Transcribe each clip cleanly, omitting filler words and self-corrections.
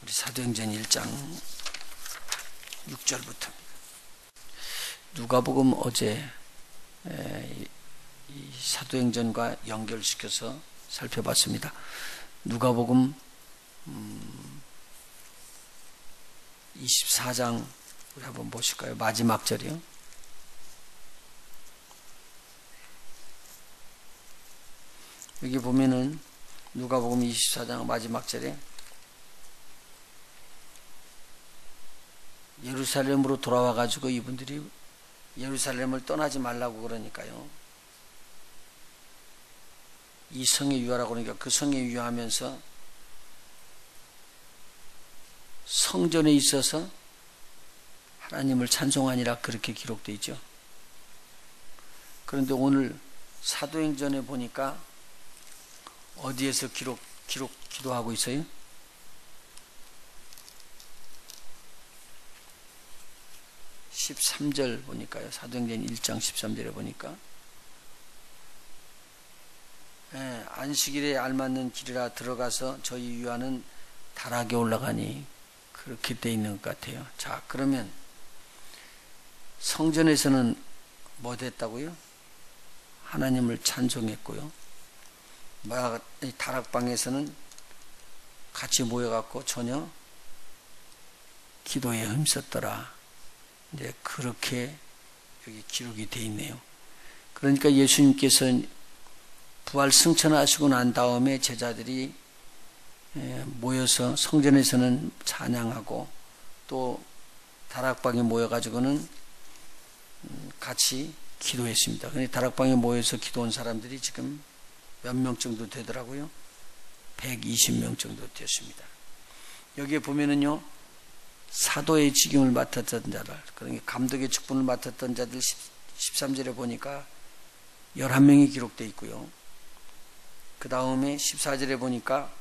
우리 사도행전 1장 6절부터. 누가복음 어제 이 사도행전과 연결시켜서 살펴봤습니다. 누가복음 24장 우리 한번 보실까요? 마지막 절이요. 여기 보면은 누가복음 24장 마지막 절에 예루살렘으로 돌아와 가지고 이분들이 예루살렘을 떠나지 말라고 그러니까요. 이 성에 유하라고 그러니까 그 성에 유하면서 성전에 있어서 하나님을 찬송하니라 그렇게 기록되어 있죠. 그런데 오늘 사도행전에 보니까 어디에서 기도하고 있어요? (13절) 보니까요. 사도행전 1장 13절에 보니까 안식일에 알맞는 길이라 들어가서 저희 유하는 다락에 올라가니 그렇게 돼 있는 것 같아요. 자, 그러면 성전에서는 뭐 됐다고요? 하나님을 찬송했고요. 다락방에서는 같이 모여갖고 전혀 기도에 힘썼더라. 이제 그렇게 여기 기록이 돼 있네요. 그러니까 예수님께서 부활 승천하시고 난 다음에 제자들이 모여서 성전에서는 찬양하고 또 다락방에 모여가지고는 같이 기도했습니다. 근데 다락방에 모여서 기도한 사람들이 지금 몇 명 정도 되더라고요? 120명 정도 됐습니다. 여기에 보면은요, 사도의 직임을 맡았던 자들, 그러니까 감독의 직분을 맡았던 자들 13절에 보니까 11명이 기록되어 있고요. 그 다음에 14절에 보니까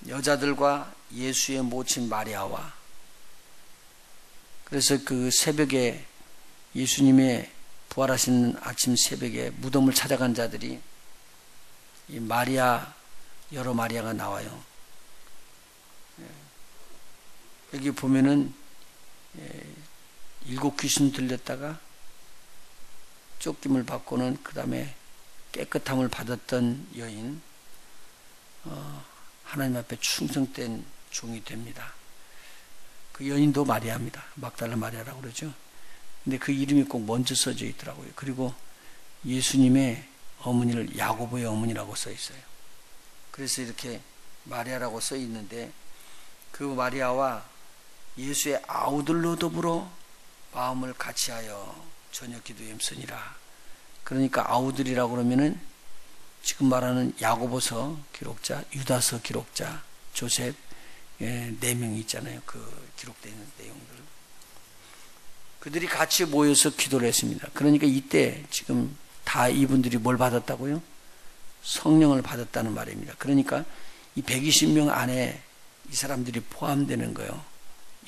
여자들과 예수의 모친 마리아와, 그래서 그 새벽에 예수님의 부활하신 아침 새벽에 무덤을 찾아간 자들이 이 마리아, 여러 마리아가 나와요. 여기 보면은 7 귀신 들렸다가 쫓김을 받고는 그 다음에 깨끗함을 받았던 여인, 하나님 앞에 충성된 종이 됩니다. 그 여인도 마리아입니다. 막달라 마리아라고 그러죠. 근데 그 이름이 꼭 먼저 써져 있더라고요. 그리고 예수님의 어머니를 야고보의 어머니라고 써 있어요. 그래서 이렇게 마리아라고 써 있는데, 그 마리아와 예수의 아우들로 더불어 마음을 같이하여 저녁 기도에 힘쓰니라. 그러니까 아우들이라고 그러면은 지금 말하는 야고보서 기록자, 유다서 기록자, 조셉 4명이 있잖아요. 그 기록되어 있는 내용들. 그들이 같이 모여서 기도를 했습니다. 그러니까 이때 지금 다 이분들이 뭘 받았다고요? 성령을 받았다는 말입니다. 그러니까 이 120명 안에 이 사람들이 포함되는 거예요.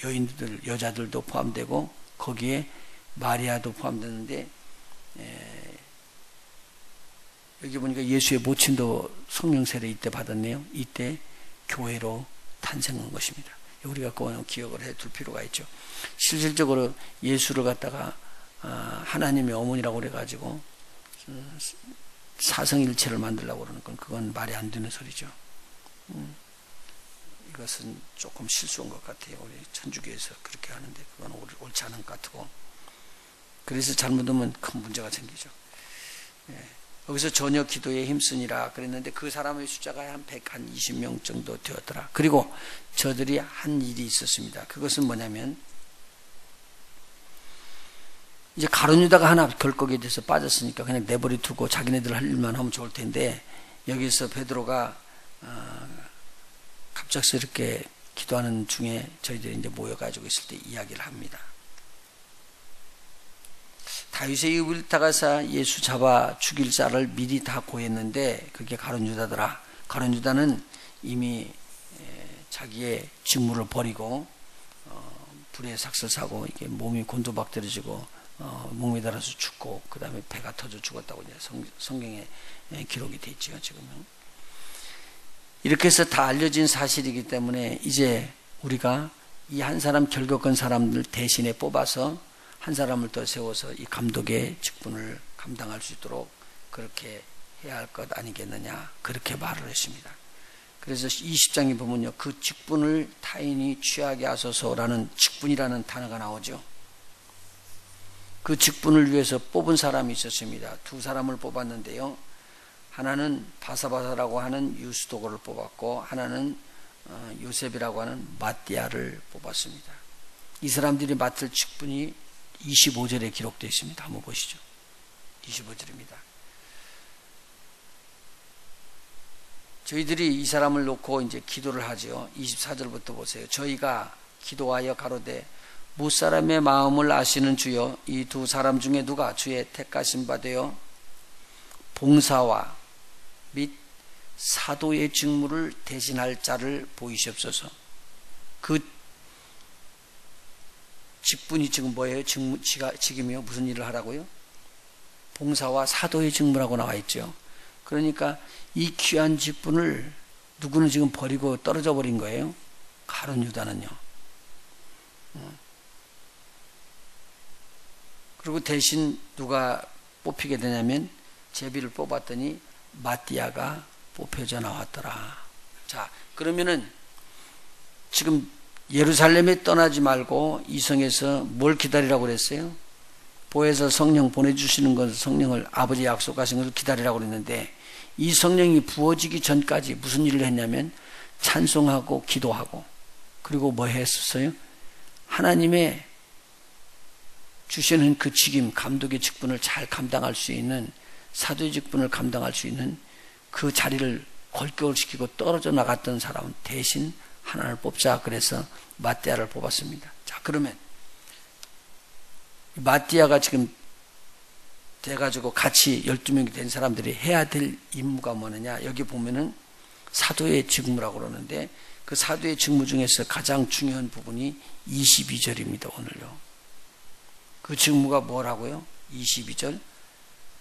여인들, 여자들도 포함되고 거기에 마리아도 포함되는데, 여기 보니까 예수의 모친도 성령 세례 이때 받았네요. 이때 교회로 탄생한 것입니다. 우리가 그거는 기억을 해둘 필요가 있죠. 실질적으로 예수를 갖다가 하나님의 어머니라고 그래가지고 사성일체를 만들려고 그러는 건 그건 말이 안 되는 소리죠. 이것은 조금 실수한 것 같아요. 우리 천주교에서 그렇게 하는데 그건 옳지 않은 것 같고, 그래서 잘못하면 큰 문제가 생기죠. 여기서 저녁 기도에 힘쓰니라 그랬는데 그 사람의 숫자가 한 120명 정도 되었더라. 그리고 저들이 한 일이 있었습니다. 그것은 뭐냐면, 이제 가룟 유다가 하나 결kok에 대해서 빠졌으니까 그냥 내버려 두고 자기네들 할 일만 하면 좋을 텐데, 여기서 베드로가 갑작스럽게 기도하는 중에 저희들이 이제 모여가지고 있을 때 이야기를 합니다. 다윗의 입을 따가사 예수 잡아 죽일 자를 미리 다 고했는데 그게 가룟 유다더라. 가룟 유다는 이미 자기의 직무를 버리고 불에 삭슬 사고 이게 몸이 곤두박들어지고 목에 달아서 죽고 그 다음에 배가 터져 죽었다고 이제 성경에 기록이 되어 있죠. 지금은 이렇게 해서 다 알려진 사실이기 때문에 이제 우리가 이 한 사람 결격한 사람들 대신에 뽑아서 한 사람을 더 세워서 이 감독의 직분을 감당할 수 있도록 그렇게 해야 할 것 아니겠느냐, 그렇게 말을 했습니다. 그래서 20장에 보면요, 그 직분을 타인이 취하게 하소서라는 직분이라는 단어가 나오죠. 그 직분을 위해서 뽑은 사람이 있었습니다. 두 사람을 뽑았는데요, 하나는 바사바사라고 하는 유스도고를 뽑았고, 하나는 요셉이라고 하는 마띠아를 뽑았습니다. 이 사람들이 맡을 직분이 25절에 기록되어 있습니다. 한번 보시죠. 25절입니다. 저희들이 이 사람을 놓고 이제 기도를 하죠. 24절부터 보세요. 저희가 기도하여 가로되 무사람의 마음을 아시는 주여, 이 두 사람 중에 누가 주의 택하신 바 되어 봉사와 및 사도의 직무를 대신할 자를 보이시옵소서. 그 직분이 지금 뭐예요? 직임이요? 무슨 일을 하라고요? 봉사와 사도의 직무라고 나와 있죠. 그러니까 이 귀한 직분을 누구는 지금 버리고 떨어져 버린 거예요. 가룟 유다는요. 그리고 대신 누가 뽑히게 되냐면 제비를 뽑았더니 마띠아가 뽑혀져 나왔더라. 자, 그러면은 지금 예루살렘에 떠나지 말고 이 성에서 뭘 기다리라고 그랬어요? 보혜사 성령 보내주시는 것, 성령을 아버지 약속하신 것을 기다리라고 그랬는데, 이 성령이 부어지기 전까지 무슨 일을 했냐면 찬송하고 기도하고, 그리고 뭐 했었어요? 하나님의 주시는 그 직임, 감독의 직분을 잘 감당할 수 있는, 사도의 직분을 감당할 수 있는 그 자리를 걸겨울시키고 떨어져 나갔던 사람은 대신 하나를 뽑자. 그래서 마띠아를 뽑았습니다. 자, 그러면 마띠아가 지금 돼가지고 같이 12명이 된 사람들이 해야 될 임무가 뭐느냐? 여기 보면은 사도의 직무라고 그러는데, 그 사도의 직무 중에서 가장 중요한 부분이 22절입니다. 오늘요. 그 직무가 뭐라고요? 22절.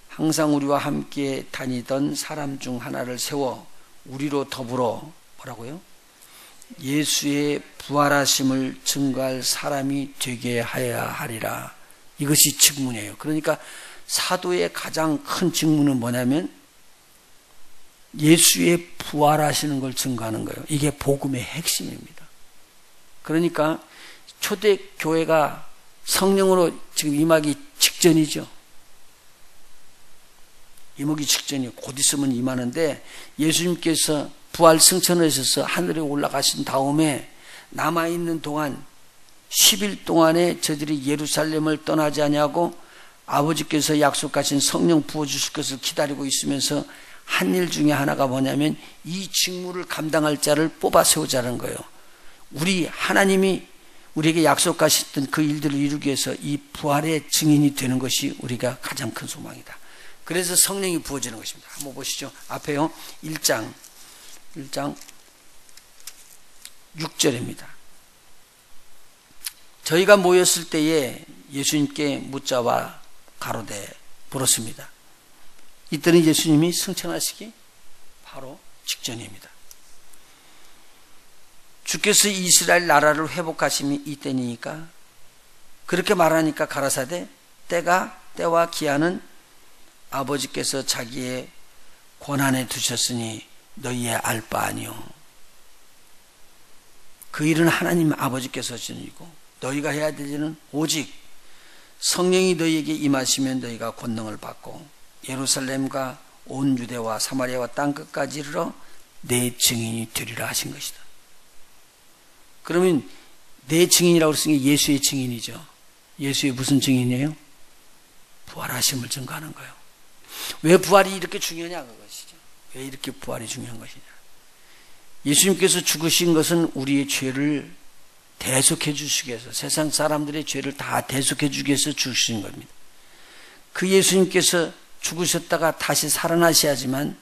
항상 우리와 함께 다니던 사람 중 하나를 세워 우리로 더불어 뭐라고요? 예수의 부활하심을 증거할 사람이 되게 하여야 하리라. 이것이 직무예요. 그러니까 사도의 가장 큰 직무는 뭐냐면 예수의 부활하시는 걸 증거하는 거예요. 이게 복음의 핵심입니다. 그러니까 초대교회가 성령으로 지금 임하기 직전이죠. 임하기 직전이 곧 있으면 임하는데, 예수님께서 부활 승천하셔서 하늘에 올라가신 다음에 남아있는 동안 10일 동안에 저들이 예루살렘을 떠나지 아니하고 아버지께서 약속하신 성령 부어주실 것을 기다리고 있으면서 한 일 중에 하나가 뭐냐면 이 직무를 감당할 자를 뽑아 세우자는 거예요. 우리 하나님이 우리에게 약속하셨던 그 일들을 이루기 위해서 이 부활의 증인이 되는 것이 우리가 가장 큰 소망이다. 그래서 성령이 부어지는 것입니다. 한번 보시죠. 앞에요. 1장 6절입니다. 저희가 모였을 때에 예수님께 묻자와 가로되 물었습니다. 이때는 예수님이 승천하시기 바로 직전입니다. 주께서 이스라엘 나라를 회복하심이 이때니까, 그렇게 말하니까 가라사대 때와 기한은 아버지께서 자기의 권한에 두셨으니 너희의 알 바 아니요. 그 일은 하나님 아버지께서 하시는 일이고 너희가 해야 될 일은 오직 성령이 너희에게 임하시면 너희가 권능을 받고 예루살렘과 온 유대와 사마리아와 땅끝까지 이르러 내 증인이 되리라 하신 것이다. 그러면 내 증인이라고 했으니 예수의 증인이죠. 예수의 무슨 증인이에요? 부활하심을 증거하는 거예요. 왜 부활이 이렇게 중요하냐 그것이죠. 왜 이렇게 부활이 중요한 것이냐. 예수님께서 죽으신 것은 우리의 죄를 대속해 주시기 위해서, 세상 사람들의 죄를 다 대속해 주기 위해서 죽으신 겁니다. 그 예수님께서 죽으셨다가 다시 살아나셔야지만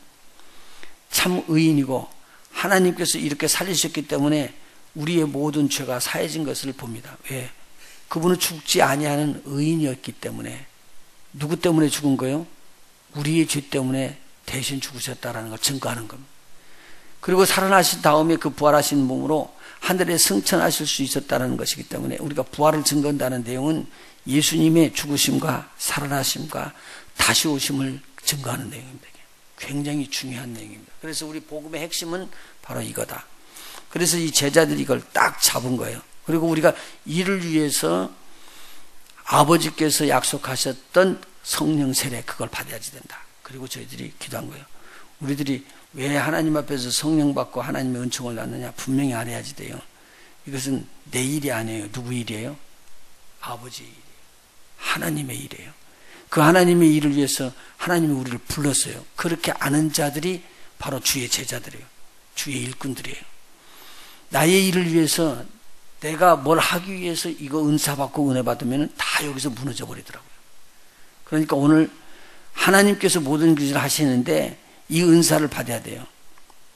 참 의인이고 하나님께서 이렇게 살리셨기 때문에 우리의 모든 죄가 사해진 것을 봅니다. 왜? 그분은 죽지 아니하는 의인이었기 때문에. 누구 때문에 죽은 거예요? 우리의 죄 때문에 대신 죽으셨다라는 걸 증거하는 겁니다. 그리고 살아나신 다음에 그 부활하신 몸으로 하늘에 승천하실 수 있었다는 것이기 때문에 우리가 부활을 증거한다는 내용은 예수님의 죽으심과 살아나심과 다시 오심을 증거하는 내용입니다. 굉장히 중요한 내용입니다. 그래서 우리 복음의 핵심은 바로 이거다. 그래서 이 제자들이 이걸 딱 잡은 거예요. 그리고 우리가 이를 위해서 아버지께서 약속하셨던 성령 세례 그걸 받아야지 된다. 그리고 저희들이 기도한 거예요. 우리들이 왜 하나님 앞에서 성령 받고 하나님의 은총을 낳느냐? 분명히 알아야지 돼요. 이것은 내 일이 아니에요. 누구 일이에요? 아버지의 일이에요. 하나님의 일이에요. 그 하나님의 일을 위해서 하나님이 우리를 불렀어요. 그렇게 아는 자들이 바로 주의 제자들이에요. 주의 일꾼들이에요. 나의 일을 위해서 내가 뭘 하기 위해서 이거 은사 받고 은혜 받으면 다 여기서 무너져 버리더라고요. 그러니까 오늘 하나님께서 모든 것을 하시는데 이 은사를 받아야 돼요.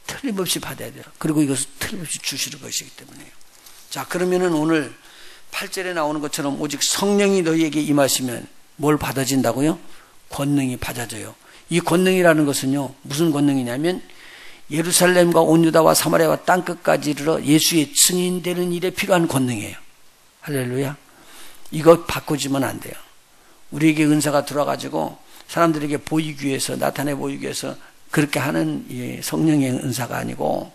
틀림없이 받아야 돼요. 그리고 이것을 틀림없이 주시는 것이기 때문에요. 자, 그러면은 오늘 8절에 나오는 것처럼 오직 성령이 너희에게 임하시면 뭘 받아진다고요? 권능이 받아져요. 이 권능이라는 것은요, 무슨 권능이냐면 예루살렘과 온 유다와 사마리아와 땅끝까지 이르러 예수의 증인되는 일에 필요한 권능이에요. 할렐루야. 이거 바꾸지면 안 돼요. 우리에게 은사가 들어가지고 사람들에게 보이기 위해서, 나타내 보이기 위해서 그렇게 하는 성령의 은사가 아니고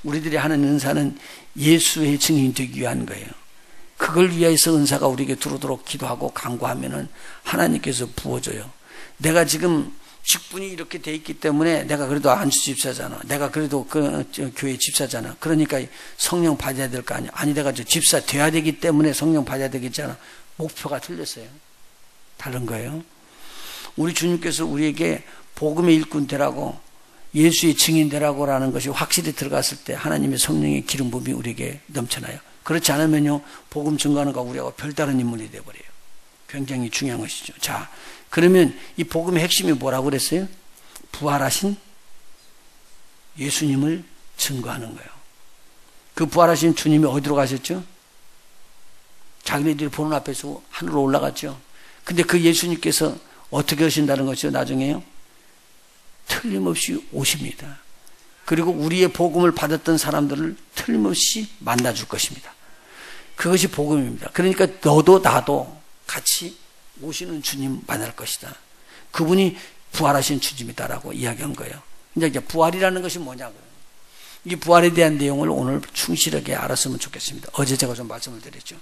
우리들이 하는 은사는 예수의 증인이 되기 위한 거예요. 그걸 위해서 은사가 우리에게 들어오도록 기도하고 간구하면은 하나님께서 부어줘요. 내가 지금 직분이 이렇게 돼 있기 때문에 내가 그래도 안수 집사잖아. 내가 그래도 교회 집사잖아. 그러니까 성령 받아야 될 거 아니야. 아니, 내가 집사 돼야 되기 때문에 성령 받아야 되겠잖아. 목표가 틀렸어요. 다른 거예요. 우리 주님께서 우리에게 복음의 일꾼 되라고, 예수의 증인 되라고 라는 것이 확실히 들어갔을 때 하나님의 성령의 기름 부음이 우리에게 넘쳐나요. 그렇지 않으면요, 복음 증거하는 거 우리하고 별다른 인물이 되어버려요. 굉장히 중요한 것이죠. 자, 그러면 이 복음의 핵심이 뭐라고 그랬어요? 부활하신 예수님을 증거하는 거예요. 그 부활하신 주님이 어디로 가셨죠? 자기네들이 보는 앞에서 하늘로 올라갔죠. 근데 그 예수님께서 어떻게 하신다는 것이죠? 나중에요, 틀림없이 오십니다. 그리고 우리의 복음을 받았던 사람들을 틀림없이 만나줄 것입니다. 그것이 복음입니다. 그러니까 너도 나도 같이 오시는 주님 만날 것이다. 그분이 부활하신 주님이다라고 이야기한 거예요. 이제 부활이라는 것이 뭐냐고요. 이 부활에 대한 내용을 오늘 충실하게 알았으면 좋겠습니다. 어제 제가 좀 말씀을 드렸죠.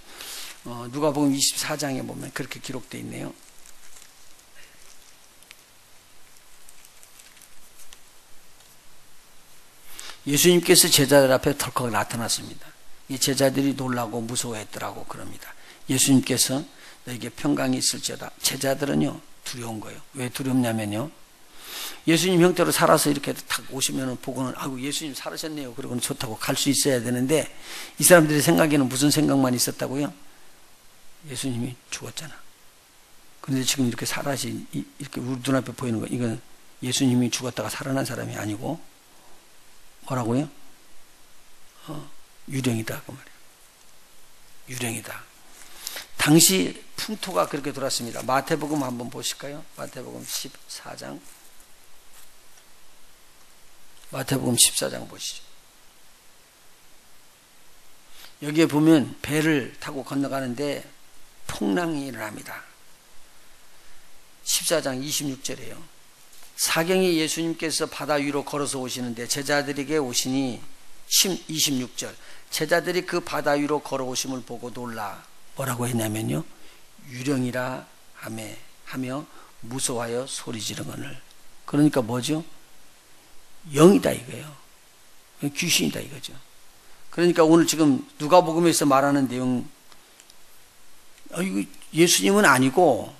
누가복음 24장에 보면 그렇게 기록되어 있네요. 예수님께서 제자들 앞에 덜컥 나타났습니다. 이 제자들이 놀라고 무서워했더라고 그럽니다. 예수님께서 너에게 평강이 있을지어다. 제자들은요, 두려운 거예요. 왜 두렵냐면요, 예수님 형태로 살아서 이렇게 탁 오시면은 보고는, 아이고 예수님 살으셨네요, 그러고는 좋다고 갈 수 있어야 되는데, 이 사람들의 생각에는 무슨 생각만 있었다고요? 예수님이 죽었잖아. 그런데 지금 이렇게 살아시, 이렇게 우리 눈앞에 보이는 거, 이건 예수님이 죽었다가 살아난 사람이 아니고 뭐라고요? 유령이다 그 말이에요. 유령이다. 당시 풍토가 그렇게 돌았습니다. 마태복음 한번 보실까요? 마태복음 14장. 마태복음 14장 보시죠. 여기에 보면 배를 타고 건너가는데 풍랑이 일어납니다. 14장 26절이에요. 사경에 예수님께서 바다 위로 걸어서 오시는데 제자들에게 오시니 26절. 제자들이 그 바다 위로 걸어오심을 보고 놀라 뭐라고 했냐면요, 유령이라 하며 무서워하여 소리 지르거늘. 그러니까 뭐죠? 영이다 이거예요. 귀신이다 이거죠. 그러니까 오늘 지금 누가복음에서 말하는 내용, 이거 예수님은 아니고,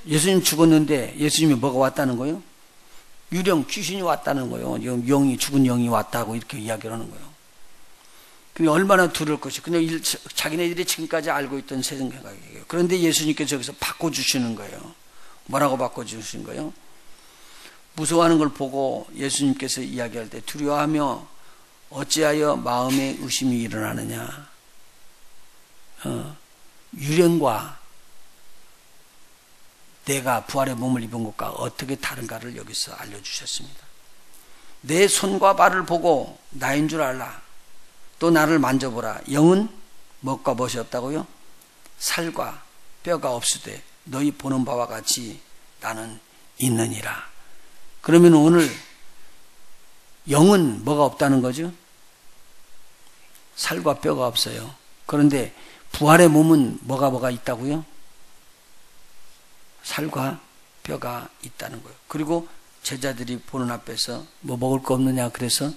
예수님 죽었는데 예수님이 뭐가 왔다는 거예요? 유령, 귀신이 왔다는 거예요. 영이, 죽은 영이 왔다고 이렇게 이야기를 하는 거예요. 그게 얼마나 두려울 것이. 그냥 자기네들이 지금까지 알고 있던 생각이에요. 그런데 예수님께서 여기서 바꿔주시는 거예요. 뭐라고 바꿔주신 거예요? 무서워하는 걸 보고 예수님께서 이야기할 때 두려워하며 어찌하여 마음에 의심이 일어나느냐. 유령과 내가 부활의 몸을 입은 것과 어떻게 다른가를 여기서 알려주셨습니다. 내 손과 발을 보고 나인 줄 알라. 또 나를 만져보라. 영은 무엇과 무엇이 없다고요? 살과 뼈가 없으되 너희 보는 바와 같이 나는 있느니라. 그러면 오늘 영은 뭐가 없다는 거죠? 살과 뼈가 없어요. 그런데 부활의 몸은 뭐가 있다고요? 살과 뼈가 있다는 거예요. 그리고 제자들이 보는 앞에서 뭐 먹을 거 없느냐 그래서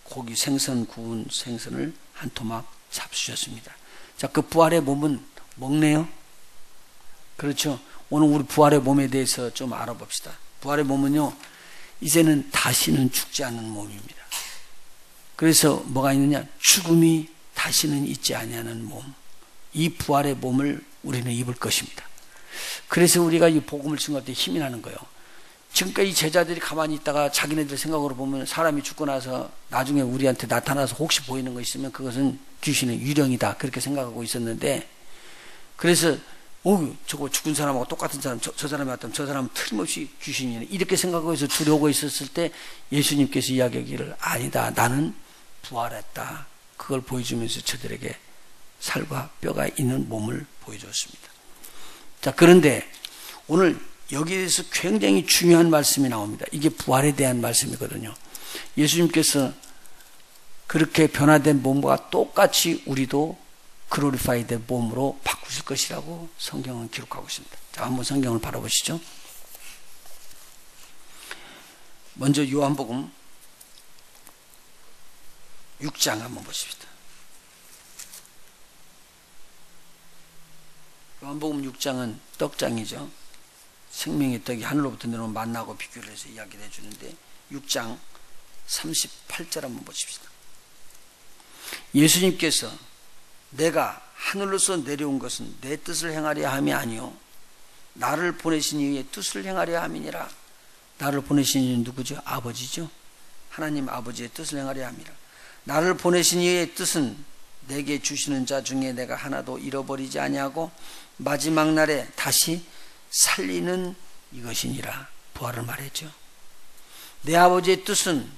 고기 생선, 구운 생선을 한 토막 잡수셨습니다. 자, 그 부활의 몸은 먹네요. 그렇죠. 오늘 우리 부활의 몸에 대해서 좀 알아봅시다. 부활의 몸은요, 이제는 다시는 죽지 않는 몸입니다. 그래서 뭐가 있느냐? 죽음이 다시는 있지 아니하는 몸. 이 부활의 몸을 우리는 입을 것입니다. 그래서 우리가 이 복음을 증거할 때 힘이 나는 거예요. 지금까지 이 제자들이 가만히 있다가 자기네들 생각으로 보면 사람이 죽고 나서 나중에 우리한테 나타나서 혹시 보이는 거 있으면 그것은 귀신의 유령이다 그렇게 생각하고 있었는데, 그래서 저거 죽은 사람하고 똑같은 사람, 저 사람이 왔다면 저 사람은 틀림없이 귀신이네 이렇게 생각하고 해서 두려워하고 있었을 때 예수님께서 이야기하기를 아니다, 나는 부활했다, 그걸 보여주면서 저들에게 살과 뼈가 있는 몸을 보여줬습니다. 자, 그런데 오늘 여기에서 굉장히 중요한 말씀이 나옵니다. 이게 부활에 대한 말씀이거든요. 예수님께서 그렇게 변화된 몸과 똑같이 우리도 글로리파이드 몸으로 바꾸실 것이라고 성경은 기록하고 있습니다. 자, 한번 성경을 바라보시죠. 먼저 요한복음 6장 한번 보십시다. 요한복음 6장은 떡장이죠. 생명의 떡이 하늘로부터 내려온 만나고 비교를 해서 이야기를 해주는데 6장 38절 한번 보십시다. 예수님께서 내가 하늘로서 내려온 것은 내 뜻을 행하려 함이 아니요 나를 보내신 이의 뜻을 행하려 함이니라. 나를 보내신 이는 누구죠? 아버지죠. 하나님 아버지의 뜻을 행하려 함이라. 나를 보내신 이의 뜻은 내게 주시는 자 중에 내가 하나도 잃어버리지 아니하고 마지막 날에 다시 살리는 이것이니라. 부활을 말했죠. 내 아버지의 뜻은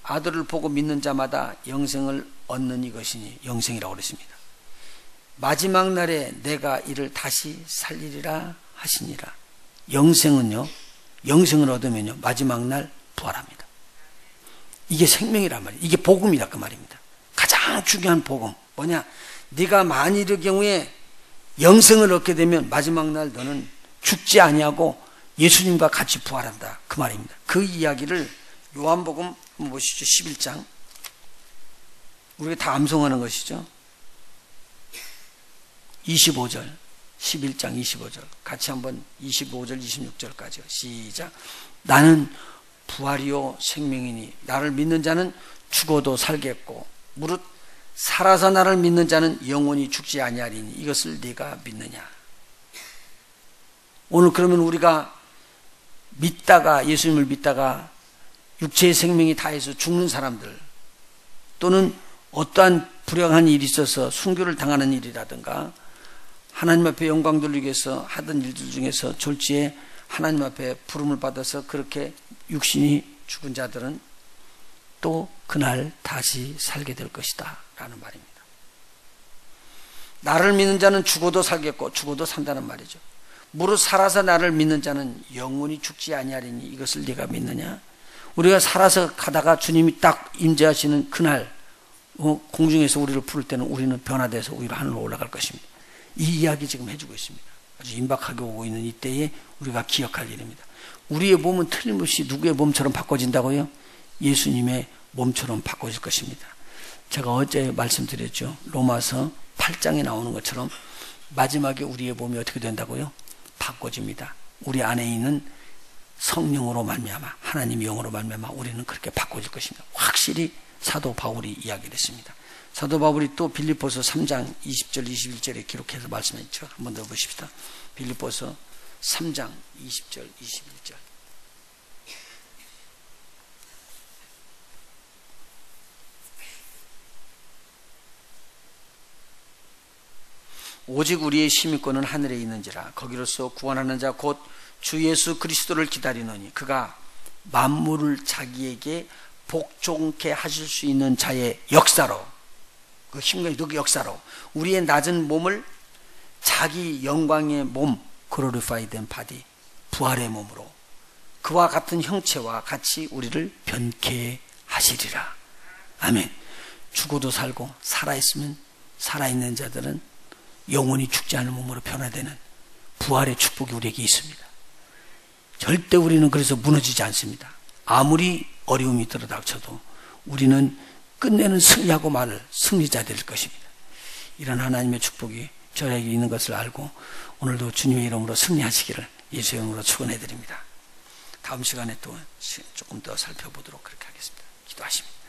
아들을 보고 믿는 자마다 영생을 얻는 이것이니 영생이라고 그랬습니다. 마지막 날에 내가 이를 다시 살리리라 하시니라. 영생은요, 영생을 얻으면요 마지막 날 부활합니다. 이게 생명이란 말이에요. 이게 복음이라 그 말입니다. 가장 중요한 복음 뭐냐? 네가 만일의 경우에 영생을 얻게 되면 마지막 날 너는 죽지 아니하고 예수님과 같이 부활한다 그 말입니다. 그 이야기를 요한복음 한번 보시죠. 11장. 우리가 다 암송하는 것이죠. 25절 11장 25절 같이 한번 25절 26절까지요. 시작. 나는 부활이요 생명이니 나를 믿는 자는 죽어도 살겠고 무릇 살아서 나를 믿는 자는 영원히 죽지 아니하리니 이것을 네가 믿느냐. 오늘 그러면 우리가 믿다가 예수님을 믿다가 육체의 생명이 다해서 죽는 사람들 또는 어떠한 불행한 일이 있어서 순교를 당하는 일이라든가 하나님 앞에 영광 돌리기 위해서 하던 일들 중에서 졸지에 하나님 앞에 부름을 받아서 그렇게 육신이 죽은 자들은 또 그날 다시 살게 될 것이다 라는 말입니다. 나를 믿는 자는 죽어도 살겠고 죽어도 산다는 말이죠. 무릇 살아서 나를 믿는 자는 영원히 죽지 아니하리니 이것을 네가 믿느냐. 우리가 살아서 가다가 주님이 딱 임재하시는 그날 공중에서 우리를 부를 때는 우리는 변화돼서 오히려 하늘로 올라갈 것입니다. 이 이야기 지금 해주고 있습니다. 아주 임박하게 오고 있는 이때에 우리가 기억할 일입니다. 우리의 몸은 틀림없이 누구의 몸처럼 바꿔진다고요? 예수님의 몸처럼 바꿔질 것입니다. 제가 어제 말씀드렸죠. 로마서 8장에 나오는 것처럼 마지막에 우리의 몸이 어떻게 된다고요? 바꿔집니다. 우리 안에 있는 성령으로 말미암아 하나님의 영으로 말미암아 우리는 그렇게 바꿔질 것입니다. 확실히 사도 바울이 이야기를 했습니다. 사도 바울이 또 빌립보서 3장 20절 21절에 기록해서 말씀했죠. 한번 더 보십시다. 빌립보서 3장 20절 21절. 오직 우리의 시민권은 하늘에 있는지라. 거기로서 구원하는 자 곧 주 예수 그리스도를 기다리노니 그가 만물을 자기에게 복종케 하실 수 있는 자의 역사로 그 힘과 그 역사로 우리의 낮은 몸을 자기 영광의 몸, glorified body, 부활의 몸으로 그와 같은 형체와 같이 우리를 변케 하시리라. 아멘. 죽어도 살고 살아있으면 살아있는 자들은 영원히 죽지 않은 몸으로 변화되는 부활의 축복이 우리에게 있습니다. 절대 우리는 그래서 무너지지 않습니다. 아무리 어려움이 들어닥쳐도 우리는 끝내는 승리하고 말을 승리자 될 것입니다. 이런 하나님의 축복이 저에게 있는 것을 알고 오늘도 주님의 이름으로 승리하시기를 예수의 이름으로 축원해 드립니다. 다음 시간에 또 조금 더 살펴보도록 그렇게 하겠습니다. 기도하십니다.